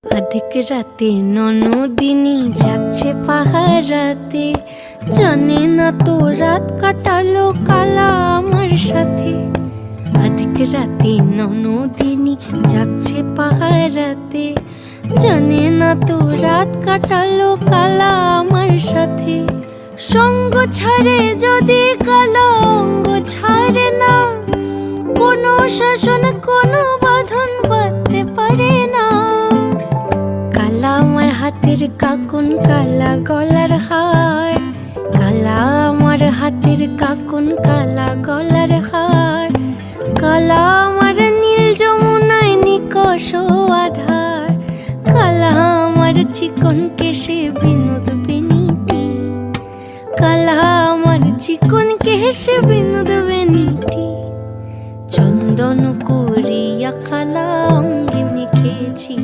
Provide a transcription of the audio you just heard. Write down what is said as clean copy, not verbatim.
আধিক রাতে ননদিনী যাচ্ছে পাহারাতে, জানে না তো রাত কাটালো কালা আমার সাথে। আধিক রাতে ননদিনী যাচ্ছে পাহারাতে, জানে না তো রাত কাটালো কালা আমার সাথে। সঙ্গ ছাড়ে যদি কালা অঙ্গ ছাড়ে না, কোনো শাসন কোনো বাঁধন বাঁধতে পারে না। কালা আমার হাতের কাকুন কালা গলার হার, কালা আমার হাতের কাকুন কালা গলার হার। কালা আমার নীল যমুনায় নিকষ আধার, কালা আমার চিকন কেশে বিনোদ বেনিটি। কালা আমার চিকন কেশে বিনোদ বেনিটি। চন্দন করিয়া কালা অঙ্গে মেখেছি।